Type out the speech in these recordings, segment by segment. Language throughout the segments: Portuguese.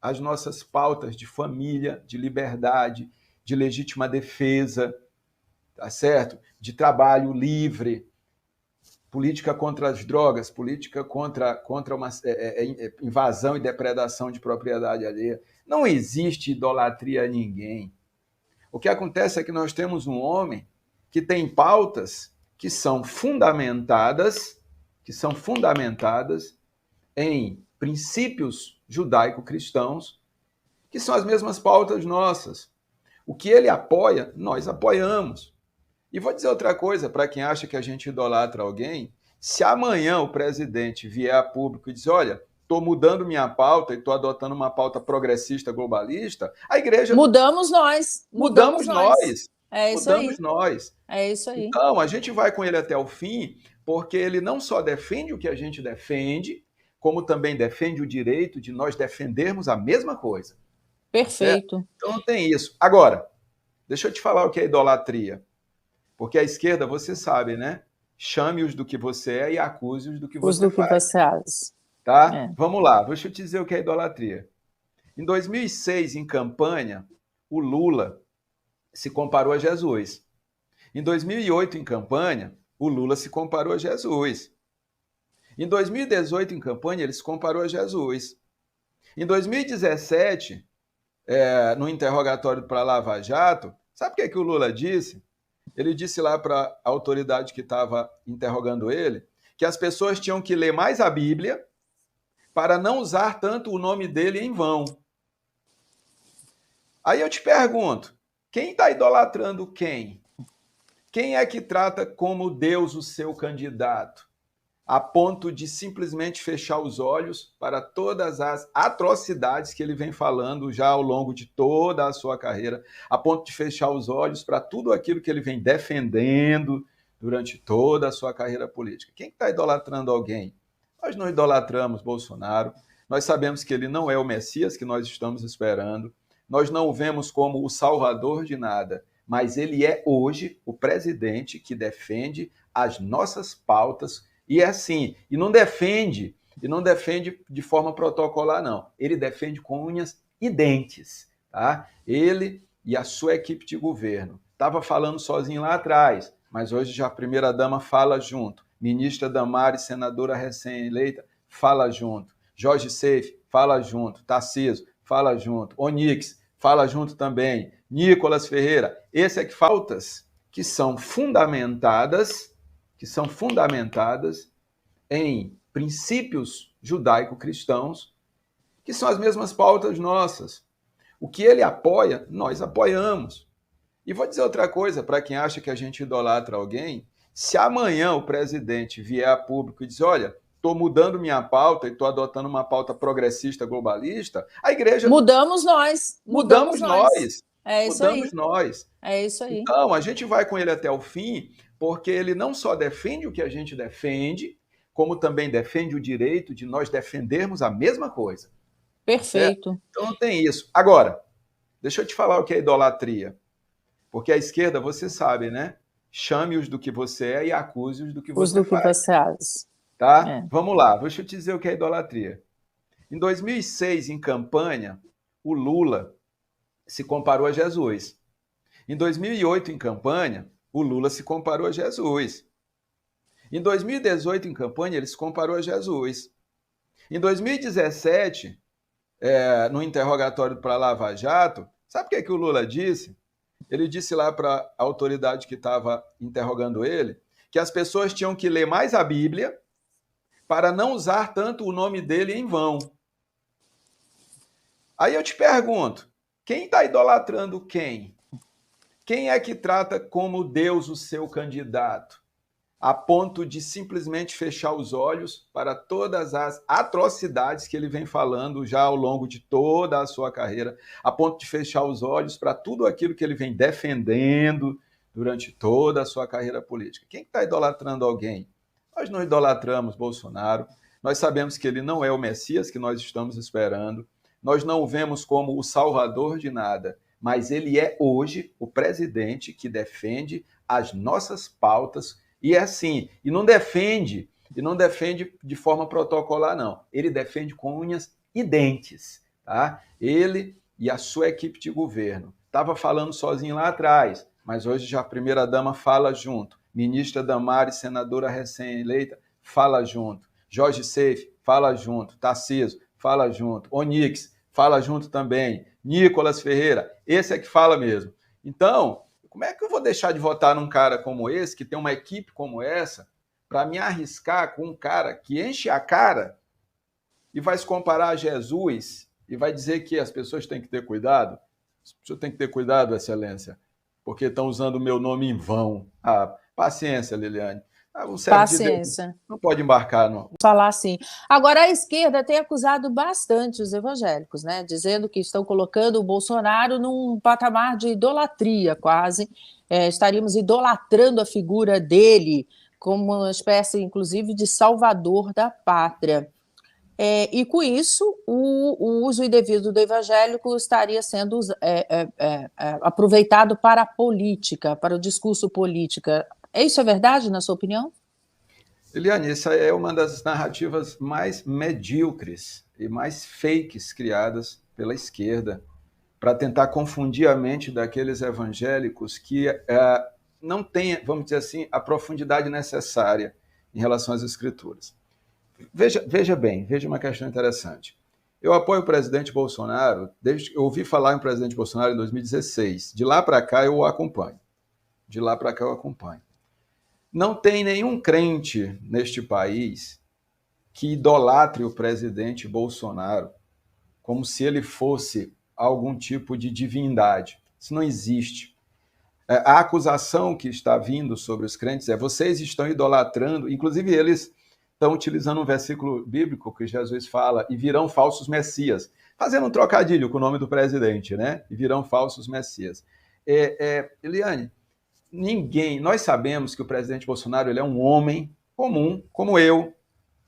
as nossas pautas de família, de liberdade, de legítima defesa, tá certo? De trabalho livre, política contra as drogas, política contra uma invasão e depredação de propriedade alheia. Não existe idolatria a ninguém. O que acontece é que nós temos um homem que tem pautas que são fundamentadas em princípios judaico-cristãos, que são as mesmas pautas nossas. O que ele apoia, nós apoiamos. E vou dizer outra coisa, para quem acha que a gente idolatra alguém, se amanhã o presidente vier a público e dizer, olha, estou mudando minha pauta e estou adotando uma pauta progressista, globalista, a igreja... Mudamos nós. Mudamos nós. É isso mudamos aí. nós. É isso aí. Então, a gente vai com ele até o fim, porque ele não só defende o que a gente defende, como também defende o direito de nós defendermos a mesma coisa. Perfeito. Certo? Então, tem isso. Agora, deixa eu te falar o que é idolatria. Porque a esquerda, você sabe, né? Chame-os do que você é e acuse-os do que você faz. Tá? É. Vamos lá, deixa eu te dizer o que é idolatria. Em 2006, em campanha, o Lula se comparou a Jesus. Em 2008, em campanha, o Lula se comparou a Jesus. Em 2018, em campanha, ele se comparou a Jesus. Em 2017, no interrogatório para Lava Jato, sabe o que o Lula disse? Ele disse lá para a autoridade que estava interrogando ele que as pessoas tinham que ler mais a Bíblia para não usar tanto o nome dele em vão. Aí eu te pergunto, quem está idolatrando quem? Quem é que trata como Deus o seu candidato, a ponto de simplesmente fechar os olhos para todas as atrocidades que ele vem falando já ao longo de toda a sua carreira, a ponto de fechar os olhos para tudo aquilo que ele vem defendendo durante toda a sua carreira política? Quem está idolatrando alguém? Nós não idolatramos Bolsonaro, nós sabemos que ele não é o Messias que nós estamos esperando, nós não o vemos como o salvador de nada, mas ele é hoje o presidente que defende as nossas pautas. E é assim, e não defende de forma protocolar, não. Ele defende com unhas e dentes, tá? Ele e a sua equipe de governo. Estava falando sozinho lá atrás, mas hoje já a primeira-dama fala junto. Ministra Damares, senadora recém-eleita, fala junto. Jorge Seife, fala junto. Tarcísio, fala junto. Onix, fala junto também. Nicolas Ferreira. Esse é que pautas que são fundamentadas em princípios judaico-cristãos, que são as mesmas pautas nossas. O que ele apoia, nós apoiamos. E vou dizer outra coisa, para quem acha que a gente idolatra alguém, se amanhã o presidente vier a público e dizer, olha, estou mudando minha pauta e estou adotando uma pauta progressista, globalista, a igreja... Mudamos nós. Mudamos nós. É isso mudamos aí. nós. É isso aí. Então, a gente vai com ele até o fim, porque ele não só defende o que a gente defende, como também defende o direito de nós defendermos a mesma coisa. Perfeito. Certo? Então, tem isso. Agora, deixa eu te falar o que é idolatria. Porque a esquerda, você sabe, né? Chame-os do que você é e acuse-os do que você faz. Tá? É. Vamos lá, deixa eu te dizer o que é idolatria. Em 2006, em campanha, o Lula se comparou a Jesus. Em 2008, em campanha, o Lula se comparou a Jesus. Em 2018, em campanha, ele se comparou a Jesus. Em 2017, no interrogatório para Lava Jato, sabe o que o Lula disse? Ele disse lá para a autoridade que estava interrogando ele que as pessoas tinham que ler mais a Bíblia para não usar tanto o nome dele em vão. Aí eu te pergunto, quem está idolatrando quem? Quem é que trata como Deus o seu candidato, a ponto de simplesmente fechar os olhos para todas as atrocidades que ele vem falando já ao longo de toda a sua carreira, a ponto de fechar os olhos para tudo aquilo que ele vem defendendo durante toda a sua carreira política? Quem está idolatrando alguém? Nós não idolatramos Bolsonaro, nós sabemos que ele não é o Messias que nós estamos esperando, nós não o vemos como o salvador de nada, mas ele é hoje o presidente que defende as nossas pautas. E é assim, e não defende de forma protocolar, não. Ele defende com unhas e dentes, tá? Ele e a sua equipe de governo. Estava falando sozinho lá atrás, mas hoje já a primeira-dama fala junto. Ministra Damares, senadora recém-eleita, fala junto. Jorge Seife, fala junto. Tarcísio, fala junto. Onix, fala junto também. Nicolas Ferreira, esse é que fala mesmo. Então, como é que eu vou deixar de votar num cara como esse, que tem uma equipe como essa, para me arriscar com um cara que enche a cara e vai se comparar a Jesus e vai dizer que as pessoas têm que ter cuidado? As pessoas têm que ter cuidado, Excelência, porque estão usando o meu nome em vão. Ah, paciência, Liliane. Um servo de Deus Paciência. não pode embarcar, não. Falar assim. Agora, a esquerda tem acusado bastante os evangélicos, né? Dizendo que estão colocando o Bolsonaro num patamar de idolatria, quase. Estaríamos idolatrando a figura dele como uma espécie, inclusive, de salvador da pátria. E com isso, o uso indevido do evangélico estaria sendo aproveitado para a política, para o discurso político. Isso é verdade, na sua opinião? Eliane, essa é uma das narrativas mais medíocres e mais fakes criadas pela esquerda para tentar confundir a mente daqueles evangélicos que não têm, vamos dizer assim, a profundidade necessária em relação às escrituras. Veja bem, veja uma questão interessante. Eu apoio o presidente Bolsonaro, desde que eu ouvi falar em presidente Bolsonaro em 2016. De lá para cá eu o acompanho. De lá para cá eu acompanho. Não tem nenhum crente neste país que idolatre o presidente Bolsonaro como se ele fosse algum tipo de divindade. Isso não existe. A acusação que está vindo sobre os crentes é: vocês estão idolatrando, inclusive eles estão utilizando um versículo bíblico que Jesus fala, e virão falsos messias, fazendo um trocadilho com o nome do presidente, né? E virão falsos messias. Eliane, nós sabemos que o presidente Bolsonaro ele é um homem comum, como eu,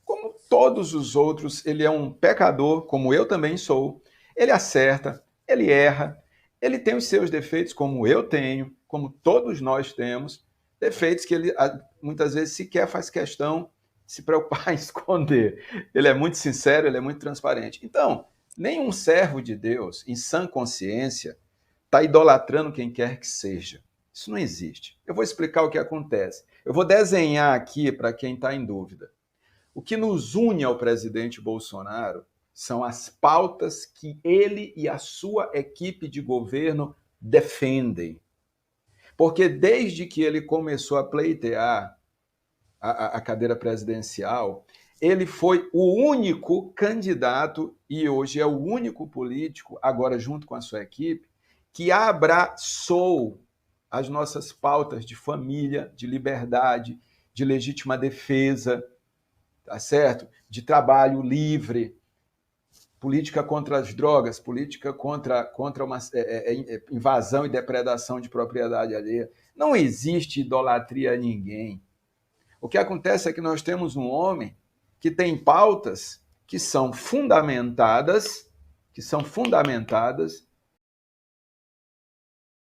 como todos os outros, ele é um pecador, como eu também sou. Ele acerta, ele erra, ele tem os seus defeitos, como eu tenho, como todos nós temos, defeitos que ele muitas vezes sequer faz questão de se preocupar em esconder. Ele é muito sincero, ele é muito transparente. Então, nenhum servo de Deus, em sã consciência, está idolatrando quem quer que seja. Isso não existe. Eu vou explicar o que acontece. Eu vou desenhar aqui para quem está em dúvida. O que nos une ao presidente Bolsonaro são as pautas que ele e a sua equipe de governo defendem. Porque desde que ele começou a pleitear a cadeira presidencial, ele foi o único candidato, e hoje é o único político, agora junto com a sua equipe, que abraçou as nossas pautas de família, de liberdade, de legítima defesa, tá certo? De trabalho livre, política contra as drogas, política contra uma invasão e depredação de propriedade alheia. Não existe idolatria a ninguém. O que acontece é que nós temos um homem que tem pautas que são fundamentadas